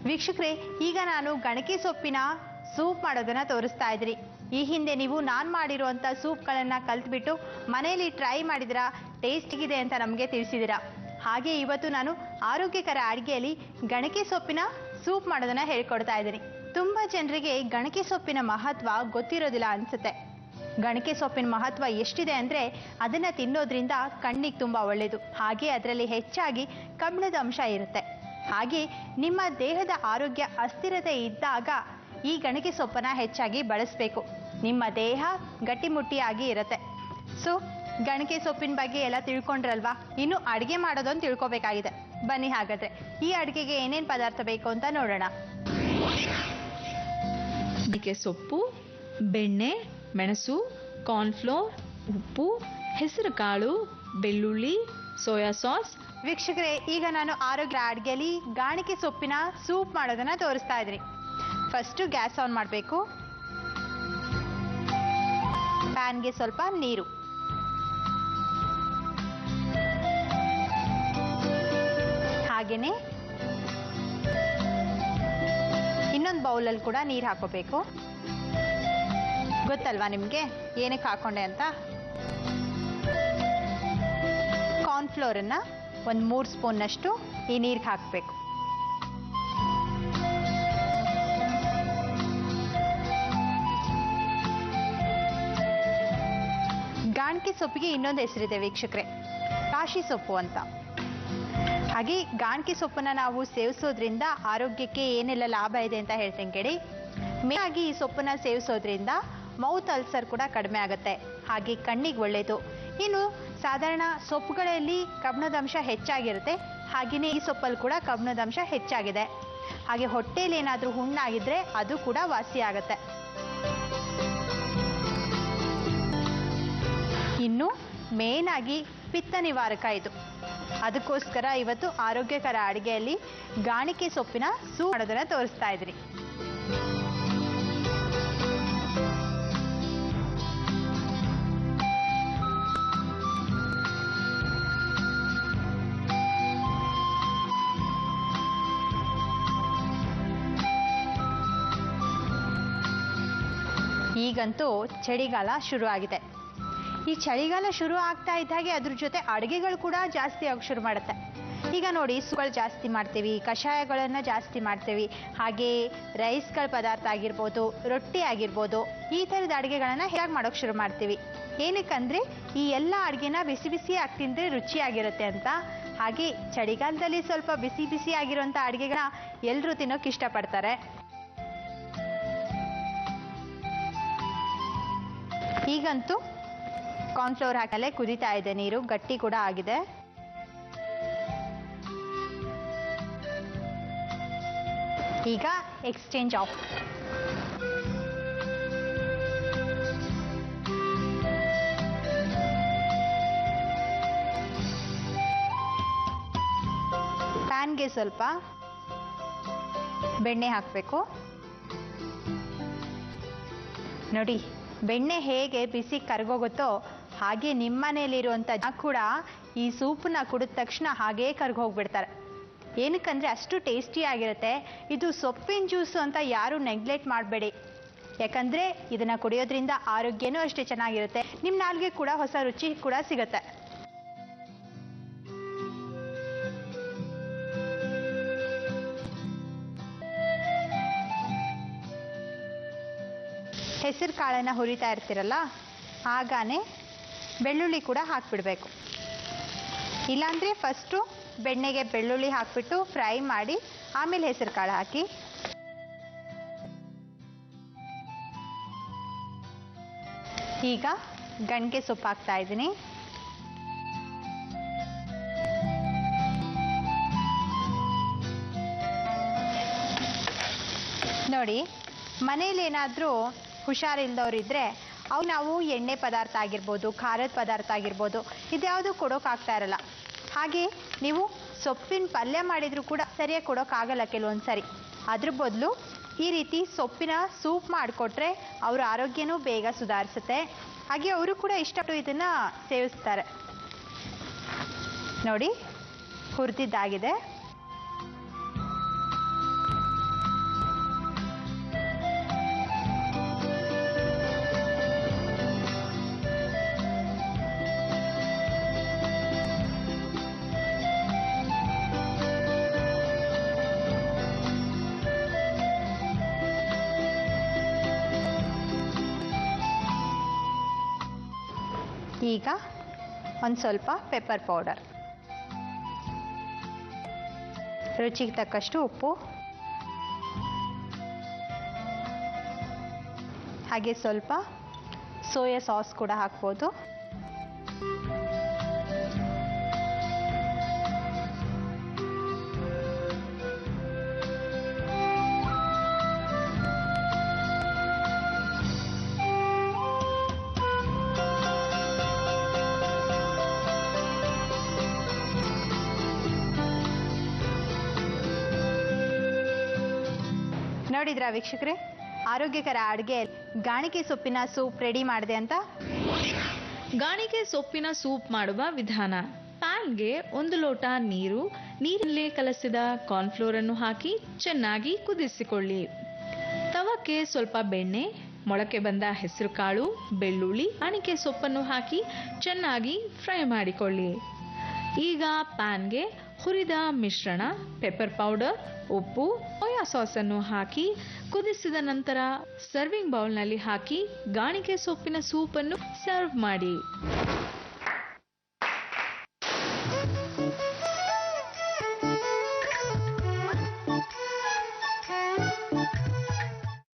ವೀಕ್ಷಕರೇ, ಈಗ ನಾನು ಗಣಕಿ ಸೊಪ್ಪಿನ ಸೂಪ್ ಮಾಡೋದನ್ನ ತೋರಿಸ್ತಾ ಇದ್ದೀನಿ. ಈ ಹಿಂದೆ ನೀವು ನಾನು ಮಾಡಿರುವಂಥ ಸೂಪ್ಗಳನ್ನು ಕಲ್ತ್ಬಿಟ್ಟು ಮನೆಯಲ್ಲಿ ಟ್ರೈ ಮಾಡಿದಿರಾ, ಟೇಸ್ಟ್ ಆಗಿದೆ ಅಂತ ನಮಗೆ ತಿಳಿಸಿದ್ದೀರಾ. ಹಾಗೆ ಇವತ್ತು ನಾನು ಆರೋಗ್ಯಕರ ಅಡುಗೆಯಲ್ಲಿ ಗಣಕಿ ಸೊಪ್ಪಿನ ಸೂಪ್ ಮಾಡೋದನ್ನ ಹೇಳ್ಕೊಡ್ತಾ ಇದ್ದೀನಿ. ತುಂಬ ಜನರಿಗೆ ಗಣಕಿ ಸೊಪ್ಪಿನ ಮಹತ್ವ ಗೊತ್ತಿರೋದಿಲ್ಲ ಅನ್ಸುತ್ತೆ. ಗಣಕಿ ಸೊಪ್ಪಿನ ಮಹತ್ವ ಎಷ್ಟಿದೆ ಅಂದರೆ ಅದನ್ನು ತಿನ್ನೋದ್ರಿಂದ ಕಣ್ಣಿಗೆ ತುಂಬ ಒಳ್ಳೆಯದು. ಹಾಗೆ ಅದರಲ್ಲಿ ಹೆಚ್ಚಾಗಿ ಕಬ್ಬಿಣದ ಅಂಶ ಇರುತ್ತೆ. ಹಾಗೆ ನಿಮ್ಮ ದೇಹದ ಆರೋಗ್ಯ ಅಸ್ಥಿರತೆ ಇದ್ದಾಗ ಈ ಗಣಕಿ ಸೊಪ್ಪನ್ನು ಹೆಚ್ಚಾಗಿ ಬಳಸಬೇಕು. ನಿಮ್ಮ ದೇಹ ಗಟ್ಟಿಮುಟ್ಟಿಯಾಗಿ ಇರುತ್ತೆ. ಸೊ ಗಣಕಿ ಸೊಪ್ಪಿನ ಬಗ್ಗೆ ಎಲ್ಲ ತಿಳ್ಕೊಂಡ್ರಲ್ವಾ? ಇನ್ನು ಅಡುಗೆ ಮಾಡೋದೊಂದು ತಿಳ್ಕೊಬೇಕಾಗಿದೆ. ಬನ್ನಿ ಹಾಗಾದರೆ ಈ ಅಡುಗೆಗೆ ಏನೇನು ಪದಾರ್ಥ ಬೇಕು ಅಂತ ನೋಡೋಣ. ಗಣಕಿ ಸೊಪ್ಪು, ಬೆಣ್ಣೆ, ಮೆಣಸು, ಕಾರ್ನ್ಫ್ಲೋರ್, ಉಪ್ಪು, ಹೆಸರು ಕಾಳು, ಬೆಳ್ಳುಳ್ಳಿ, ಸೋಯಾ ಸಾಸ್. ವೀಕ್ಷಕರೇ, ಈಗ ನಾನು ಆರೋಗ್ಯ ಅಡುಗೆಯಲ್ಲಿ ಗಾಣಕಿ ಸೊಪ್ಪಿನ ಸೂಪ್ ಮಾಡೋದನ್ನ ತೋರಿಸ್ತಾ ಇದ್ದೀನಿ. ಫಸ್ಟು ಗ್ಯಾಸ್ ಆನ್ ಮಾಡಬೇಕು. ಪ್ಯಾನ್ಗೆ ಸ್ವಲ್ಪ ನೀರು, ಹಾಗೇನೆ ಇನ್ನೊಂದು ಬೌಲಲ್ಲಿ ಕೂಡ ನೀರು ಹಾಕೋಬೇಕು. ಗೊತ್ತಲ್ವಾ ನಿಮಗೆ ಏನಕ್ಕೆ ಹಾಕೊಂಡೆ ಅಂತ? ಕಾರ್ನ್ಫ್ಲೋರನ್ನು ಒಂದು 3 ಸ್ಪೂನ್ನಷ್ಟು ಈ ನೀರಿಗೆ ಹಾಕಬೇಕು. ಗಾಣಕಿ ಸೊಪ್ಪಿಗೆ ಇನ್ನೊಂದು ಹೆಸರಿದೆ ವೀಕ್ಷಕರೇ, ಕಾಶಿ ಸೊಪ್ಪು ಅಂತ. ಹಾಗೆ ಗಾಣಕಿ ಸೊಪ್ಪನ್ನು ನಾವು ಸೇವಿಸೋದ್ರಿಂದ ಆರೋಗ್ಯಕ್ಕೆ ಏನೆಲ್ಲ ಲಾಭ ಇದೆ ಅಂತ ಹೇಳ್ತೇನೆ ಕೇಳಿ. ಮೇನ್ ಆಗಿ ಈ ಸೊಪ್ಪನ್ನು ಸೇವಿಸೋದ್ರಿಂದ ಮೌತ್ ಅಲ್ಸರ್ ಕೂಡ ಕಡಿಮೆ ಆಗುತ್ತೆ. ಹಾಗೆ ಕಣ್ಣಿಗೆ ಒಳ್ಳೆಯದು. ಇನ್ನು ಸಾಧಾರಣ ಸೊಪ್ಪುಗಳಲ್ಲಿ ಕಬ್ಬಿಣದ ಅಂಶ ಹೆಚ್ಚಾಗಿರುತ್ತೆ. ಹಾಗೆಯೇ ಈ ಸೊಪ್ಪಲ್ಲಿ ಕೂಡ ಕಬ್ಬಿಣದ ಅಂಶ ಹೆಚ್ಚಾಗಿದೆ. ಹಾಗೆ ಹೊಟ್ಟೆಯಲ್ಲಿ ಏನಾದರೂ ಹುಣ್ಣಾಗಿದ್ರೆ ಅದು ಕೂಡ ವಾಸಿಯಾಗುತ್ತೆ. ಇನ್ನು ಮೇನ್ ಆಗಿ ಪಿತ್ತ ನಿವಾರಕ ಇದು. ಅದಕ್ಕೋಸ್ಕರ ಇವತ್ತು ಆರೋಗ್ಯಕರ ಅಡುಗೆಯಲ್ಲಿ ಗಾಣಕಿ ಸೊಪ್ಪಿನ ಸೂಪ್ ಮಾಡೋದನ್ನ ತೋರಿಸ್ತಾ ಇದ್ದೀನಿ. ಈಗಂತೂ ಚಳಿಗಾಲ ಶುರು ಆಗಿದೆ. ಈ ಚಳಿಗಾಲ ಶುರು ಆಗ್ತಾ ಇದ್ದಾಗೆ ಅದ್ರ ಜೊತೆ ಅಡುಗೆಗಳು ಕೂಡ ಜಾಸ್ತಿ ಆಗಿ ಶುರು ಮಾಡುತ್ತೆ. ಈಗ ನೋಡಿ, ಸೂಪ್ಗಳು ಜಾಸ್ತಿ ಮಾಡ್ತೀವಿ, ಕಷಾಯಗಳನ್ನು ಜಾಸ್ತಿ ಮಾಡ್ತೀವಿ, ಹಾಗೆ ರೈಸ್ಗಳ ಪದಾರ್ಥ ಆಗಿರ್ಬೋದು, ರೊಟ್ಟಿ ಆಗಿರ್ಬೋದು, ಈ ಥರದ ಅಡುಗೆಗಳನ್ನು ಹೇಗೆ ಮಾಡೋಕ್ಕೆ ಶುರು ಮಾಡ್ತೀವಿ. ಏನಕ್ಕಂದರೆ ಈ ಎಲ್ಲ ಅಡುಗೆನ ಬಿಸಿ ಬಿಸಿಯಾಗಿ ತಿಂದರೆ ರುಚಿಯಾಗಿರುತ್ತೆ ಅಂತ. ಹಾಗೆ ಚಳಿಗಾಲದಲ್ಲಿ ಸ್ವಲ್ಪ ಬಿಸಿ ಬಿಸಿ ಆಗಿರುವಂಥ ಅಡುಗೆಗಳನ್ನ ಎಲ್ಲರೂ ತಿನ್ನೋಕೆ ಇಷ್ಟಪಡ್ತಾರೆ. ಈಗಂತೂ ಕಾರ್ನ್ಫ್ಲೋರ್ ಹಾಕಲೇ ಕುದೀತಾ ಇದೆ, ನೀರು ಗಟ್ಟಿ ಕೂಡ ಆಗಿದೆ. ಈಗ ಎಕ್ಸ್ಚೇಂಜ್ ಆಫ್. ಪ್ಯಾನ್ಗೆ ಸ್ವಲ್ಪ ಬೆಣ್ಣೆ ಹಾಕಬೇಕು. ನೋಡಿ, ಬೆಣ್ಣೆ ಹೇಗೆ ಬಿಸಿ ಕರ್ಗೋಗುತ್ತೋ ಹಾಗೆ ನಿಮ್ಮ ಮನೆಯಲ್ಲಿರುವಂಥ ಜನ ಕೂಡ ಈ ಸೂಪನ್ನ ಕುಡಿದ ತಕ್ಷಣ ಹಾಗೇ ಕರ್ಗೋಗ್ಬಿಡ್ತಾರೆ. ಏನಕ್ಕಂದರೆ ಅಷ್ಟು ಟೇಸ್ಟಿಯಾಗಿರುತ್ತೆ. ಇದು ಸೊಪ್ಪಿನ ಜ್ಯೂಸು ಅಂತ ಯಾರೂ ನೆಗ್ಲೆಕ್ಟ್ ಮಾಡಬೇಡಿ. ಯಾಕಂದರೆ ಇದನ್ನು ಕುಡಿಯೋದ್ರಿಂದ ಆರೋಗ್ಯನೂ ಅಷ್ಟೇ ಚೆನ್ನಾಗಿರುತ್ತೆ. ನಿಮ್ಮ ನಾಲ್ಗೆ ಕೂಡ ಹೊಸ ರುಚಿ ಕೂಡ ಸಿಗುತ್ತೆ. ಹೆಸರು ಕಾಳನ್ನು ಹುರಿತಾ ಇರ್ತೀರಲ್ಲ, ಆಗಾನೆ ಬೆಳ್ಳುಳ್ಳಿ ಕೂಡ ಹಾಕಿಬಿಡಬೇಕು. ಇಲ್ಲಾಂದರೆ ಫಸ್ಟು ಬೆಣ್ಣೆಗೆ ಬೆಳ್ಳುಳ್ಳಿ ಹಾಕಿಬಿಟ್ಟು ಫ್ರೈ ಮಾಡಿ ಆಮೇಲೆ ಹೆಸರು ಕಾಳು ಹಾಕಿ. ಈಗ ಗಣಕೆ ಸೊಪ್ಪು ಹಾಕ್ತಾ ಇದ್ದೀನಿ. ನೋಡಿ, ಮನೇಲಿ ಏನಾದರೂ ಹುಷಾರಿಲ್ದವ್ರಿದ್ರೆ ಅವು ನಾವು ಎಣ್ಣೆ ಪದಾರ್ಥ ಆಗಿರ್ಬೋದು, ಖಾರದ ಪದಾರ್ಥ ಆಗಿರ್ಬೋದು, ಇದ್ಯಾವುದು ಕೊಡೋಕ್ಕಾಗ್ತಾ ಇರಲ್ಲ. ಹಾಗೆ ನೀವು ಸೊಪ್ಪಿನ ಪಲ್ಯ ಮಾಡಿದರೂ ಕೂಡ ಸರಿಯಾಗಿ ಕೊಡೋಕ್ಕಾಗಲ್ಲ ಕೆಲವೊಂದು ಸರಿ. ಅದ್ರ ಬದಲು ಈ ರೀತಿ ಸೊಪ್ಪಿನ ಸೂಪ್ ಮಾಡಿಕೊಟ್ರೆ ಅವರ ಆರೋಗ್ಯನೂ ಬೇಗ ಸುಧಾರಿಸುತ್ತೆ. ಹಾಗೆ ಅವರು ಕೂಡ ಇಷ್ಟಪಟ್ಟು ಇದನ್ನು ಸೇವಿಸ್ತಾರೆ. ನೋಡಿ ಹುರಿದಿದ್ದಾಗಿದೆ. ಈಗ ಒಂದು ಸ್ವಲ್ಪ ಪೆಪ್ಪರ್ ಪೌಡರ್, ರುಚಿಗೆ ತಕ್ಕಷ್ಟು ಉಪ್ಪು, ಹಾಗೆ ಸ್ವಲ್ಪ ಸೋಯಾ ಸಾಸ್ ಕೂಡ ಹಾಕ್ಬೋದು. ನೋಡಿದ್ರಾ ವೀಕ್ಷಕರೇ, ಆರೋಗ್ಯಕರ ಅಡುಗೆ ಗಾಣಿಗೆ ಸೊಪ್ಪಿನ ಸೂಪ್ ರೆಡಿ ಮಾಡಿದೆ ಅಂತ. ಗಾಣಿಗೆ ಸೊಪ್ಪಿನ ಸೂಪ್ ಮಾಡುವ ವಿಧಾನ: ಪ್ಯಾನ್ಗೆ 1 ಲೋಟ ನೀರು, ನೀರಲ್ಲಿ ಕಲಸಿದ ಕಾರ್ನ್ಫ್ಲೋರ್ ಅನ್ನು ಹಾಕಿ ಚೆನ್ನಾಗಿ ಕುದಿಸಿಕೊಳ್ಳಿ. ತವಕ್ಕೆ ಸ್ವಲ್ಪ ಬೆಣ್ಣೆ, ಮೊಳಕೆ ಬಂದ ಹೆಸರು ಕಾಳು, ಬೆಳ್ಳುಳ್ಳಿ, ಗಾಣಿಗೆ ಸೊಪ್ಪನ್ನು ಹಾಕಿ ಚೆನ್ನಾಗಿ ಫ್ರೈ ಮಾಡಿಕೊಳ್ಳಿ. ಈಗ ಪ್ಯಾನ್ಗೆ ಹುರಿದ ಮಿಶ್ರಣ, ಪೆಪ್ಪರ್ ಪೌಡರ್, ಉಪ್ಪು, ಸೋಯಾ ಸಾಸ್ ಅನ್ನು ಹಾಕಿ ಕುದಿಸಿದ ನಂತರ ಸರ್ವಿಂಗ್ ಬೌಲ್ನಲ್ಲಿ ಹಾಕಿ ಗಾಣಿಗೆ ಸೊಪ್ಪಿನ ಸೂಪ್ ಅನ್ನು ಸರ್ವ್ ಮಾಡಿ.